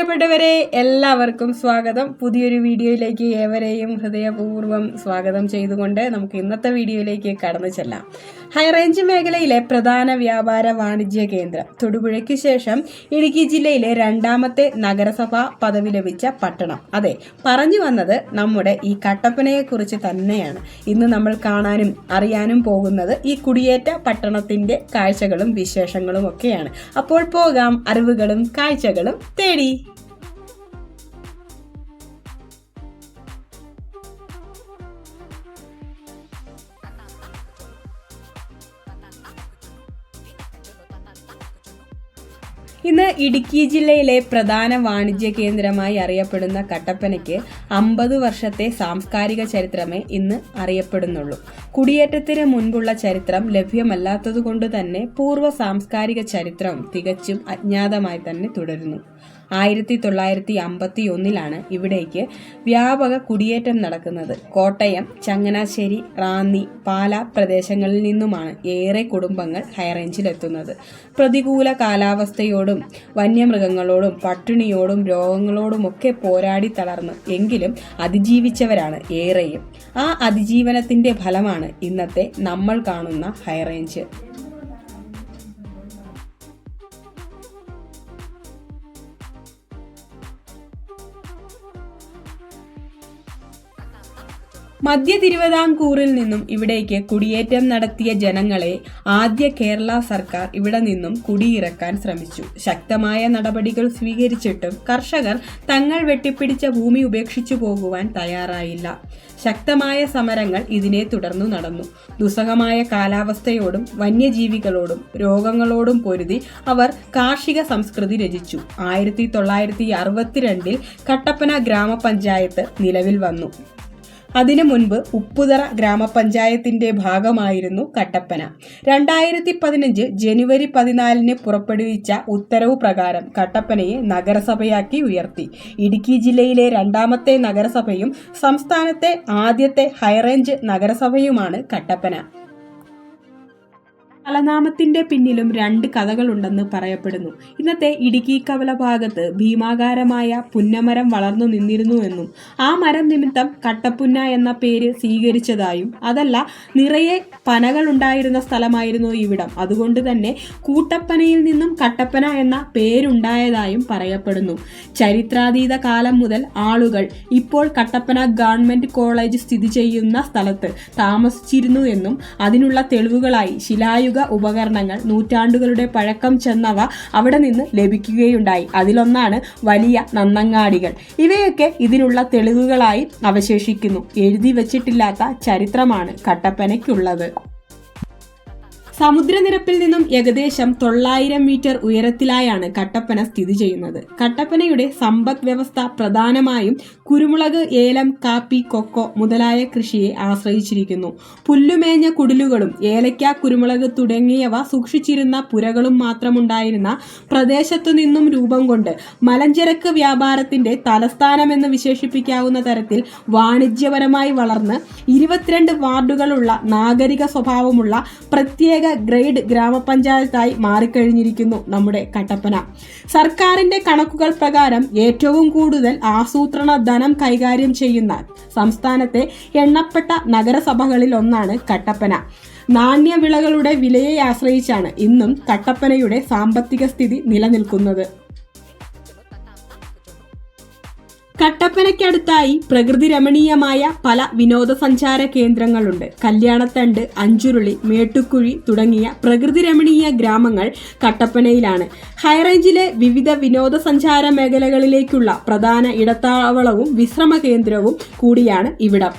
പ്രിയപ്പെട്ടവരെ, എല്ലാവർക്കും സ്വാഗതം. പുതിയൊരു വീഡിയോയിലേക്ക് ഏവരെയും ഹൃദയപൂർവ്വം സ്വാഗതം ചെയ്തുകൊണ്ട് നമുക്ക് ഇന്നത്തെ വീഡിയോയിലേക്ക് കടന്നു ചെല്ലാം. ഹൈറേഞ്ച് മേഖലയിലെ പ്രധാന വ്യാപാര വാണിജ്യ കേന്ദ്രം, തൊടുപുഴയ്ക്ക് ശേഷം ഇടുക്കി ജില്ലയിലെ രണ്ടാമത്തെ നഗരസഭ പദവി ലഭിച്ച പട്ടണം. അതെ, പറഞ്ഞു വന്നത് നമ്മുടെ ഈ കട്ടപ്പനയെക്കുറിച്ച് തന്നെയാണ്. ഇന്ന് നമ്മൾ കാണാനും അറിയാനും പോകുന്നത് ഈ കുടിയേറ്റ പട്ടണത്തിന്റെ കാഴ്ചകളും വിശേഷങ്ങളും ഒക്കെയാണ്. അപ്പോൾ പോകാം അറിവുകളും കാഴ്ചകളും തേടി. ഇന്ന് ഇടുക്കി ജില്ലയിലെ പ്രധാന വാണിജ്യ കേന്ദ്രമായി അറിയപ്പെടുന്ന കട്ടപ്പനയ്ക്ക് 50 വർഷത്തെ സാംസ്കാരിക ചരിത്രമേ ഇന്ന് അറിയപ്പെടുന്നുള്ളൂ. കുടിയേറ്റത്തിന് മുൻപുള്ള ചരിത്രം ലഭ്യമല്ലാത്തതുകൊണ്ട് തന്നെ പൂർവ്വ സാംസ്കാരിക ചരിത്രം തികച്ചും അജ്ഞാതമായി തന്നെ തുടരുന്നു. 1951 ഇവിടേക്ക് വ്യാപക കുടിയേറ്റം നടക്കുന്നത്. കോട്ടയം, ചങ്ങനാശ്ശേരി, റാന്നി, പാല പ്രദേശങ്ങളിൽ നിന്നുമാണ് ഏറെ കുടുംബങ്ങൾ ഹൈറേഞ്ചിലെത്തുന്നത്. പ്രതികൂല കാലാവസ്ഥയോടും വന്യമൃഗങ്ങളോടും പട്ടിണിയോടും രോഗങ്ങളോടുമൊക്കെ പോരാടി തളർന്ന് എങ്കിലും അതിജീവിച്ചവരാണ് ഏറെയും. ആ അതിജീവനത്തിന്റെ ഫലമാണ് ഇന്നത്തെ നമ്മൾ കാണുന്ന ഹൈറേഞ്ച്. മധ്യ തിരുവിതാംകൂറിൽ നിന്നും ഇവിടേക്ക് കുടിയേറ്റം നടത്തിയ ജനങ്ങളെ ആദ്യ കേരള സർക്കാർ ഇവിടെ നിന്നും കുടിയിറക്കാൻ ശ്രമിച്ചു. ശക്തമായ നടപടികൾ സ്വീകരിച്ചിട്ടും കർഷകർ തങ്ങൾ വെട്ടിപ്പിടിച്ച ഭൂമി ഉപേക്ഷിച്ചു പോകുവാൻ തയ്യാറായില്ല. ശക്തമായ സമരങ്ങൾ ഇതിനെ തുടർന്നു നടന്നു. ദുസ്സഹമായ കാലാവസ്ഥയോടും വന്യജീവികളോടും രോഗങ്ങളോടും പൊരുതി അവർ കാർഷിക സംസ്കൃതി രചിച്ചു. 1962 കട്ടപ്പന ഗ്രാമപഞ്ചായത്ത് നിലവിൽ വന്നു. അതിനു മുൻപ് ഉപ്പുതറ ഗ്രാമപഞ്ചായത്തിന്റെ ഭാഗമായിരുന്നു കട്ടപ്പന. 2015 ജനുവരി 14 പുറപ്പെടുവിച്ച ഉത്തരവ് പ്രകാരം കട്ടപ്പനയെ നഗരസഭയാക്കി ഉയർത്തി. ഇടുക്കി ജില്ലയിലെ രണ്ടാമത്തെ നഗരസഭയും സംസ്ഥാനത്തെ ആദ്യത്തെ ഹൈറേഞ്ച് നഗരസഭയുമാണ് കട്ടപ്പന. തലനാമത്തിന്റെ പിന്നിലും 2 കഥകളുണ്ടെന്ന് പറയപ്പെടുന്നു. ഇന്നത്തെ ഇടുക്കി കവല ഭാഗത്ത് ഭീമാകാരമായ പുന്നമരം വളർന്നു നിന്നിരുന്നുവെന്നും ആ മരം നിമിത്തം കട്ടപ്പുന്ന എന്ന പേര് സ്വീകരിച്ചതായും, അതല്ല നിറയെ പനകൾ ഉണ്ടായിരുന്ന സ്ഥലമായിരുന്നു ഇവിടം, അതുകൊണ്ട് തന്നെ കൂട്ടപ്പനയിൽ നിന്നും കട്ടപ്പന എന്ന പേരുണ്ടായതായും പറയപ്പെടുന്നു. ചരിത്രാതീത കാലം മുതൽ ആളുകൾ ഇപ്പോൾ കട്ടപ്പന ഗവൺമെന്റ് കോളേജ് സ്ഥിതി ചെയ്യുന്ന സ്ഥലത്ത് താമസിച്ചിരുന്നു എന്നും അതിനുള്ള തെളിവുകളായി ശിലായുഗ ഉപകരണങ്ങൾ നൂറ്റാണ്ടുകളുടെ പഴക്കം ചെന്നവ അവിടെ നിന്ന് ലഭിക്കുകയുണ്ടായി. അതിലൊന്നാണ് വലിയ നന്നങ്ങാടികൾ. ഇവയൊക്കെ ഇതിനുള്ള തെളിവുകളായി അവശേഷിക്കുന്നു. എഴുതി വച്ചിട്ടില്ലാത്ത ചരിത്രമാണ് കട്ടപ്പനയ്ക്കുള്ളത്. സമുദ്രനിരപ്പിൽ നിന്നും ഏകദേശം 900 മീറ്റർ ഉയരത്തിലായാണ് കട്ടപ്പന സ്ഥിതി ചെയ്യുന്നത്. കട്ടപ്പനയുടെ സമ്പദ് വ്യവസ്ഥ പ്രധാനമായും കുരുമുളക്, ഏലം, കാപ്പി, കൊക്കോ മുതലായ കൃഷിയെ ആശ്രയിച്ചിരിക്കുന്നു. പുല്ലുമേഞ്ഞ കുടിലുകളും ഏലക്ക, കുരുമുളക് തുടങ്ങിയവ സൂക്ഷിച്ചിരുന്ന പുരകളും മാത്രമുണ്ടായിരുന്ന പ്രദേശത്തു നിന്നും രൂപം കൊണ്ട് മലഞ്ചരക്ക് വ്യാപാരത്തിന്റെ തലസ്ഥാനമെന്ന് വിശേഷിപ്പിക്കാവുന്ന തരത്തിൽ വാണിജ്യപരമായി വളർന്ന് 22 വാർഡുകളുള്ള നാഗരിക സ്വഭാവമുള്ള പ്രത്യേക ഗ്രേഡ് ഗ്രാമപഞ്ചായത്തായി മാറിക്കഴിഞ്ഞിരിക്കുന്നു നമ്മുടെ കട്ടപ്പന. സർക്കാരിന്റെ കണക്കുകൾ പ്രകാരം ഏറ്റവും കൂടുതൽ ആസൂത്രണ ധനം കൈകാര്യം ചെയ്യുന്ന സംസ്ഥാനത്തെ എണ്ണപ്പെട്ട നഗരസഭകളിൽ ഒന്നാണ് കട്ടപ്പന. നാണ്യവിളകളുടെ വിലയെ ആശ്രയിച്ചാണ് ഇന്നും കട്ടപ്പനയുടെ സാമ്പത്തിക സ്ഥിതി നിലനിൽക്കുന്നത്. കട്ടപ്പനയ്ക്കടുത്തായി പ്രകൃതി രമണീയമായ പല വിനോദസഞ്ചാര കേന്ദ്രങ്ങളുണ്ട്. കല്യാണത്തണ്ട്, അഞ്ചുരുളി, മേട്ടുക്കുഴി തുടങ്ങിയ പ്രകൃതി രമണീയ ഗ്രാമങ്ങൾ കട്ടപ്പനയിലാണ്. ഹൈറേഞ്ചിലെ വിവിധ വിനോദസഞ്ചാര മേഖലകളിലേക്കുള്ള പ്രധാന ഇടത്താവളവും വിശ്രമ കേന്ദ്രവും കൂടിയാണ് ഇവിടം.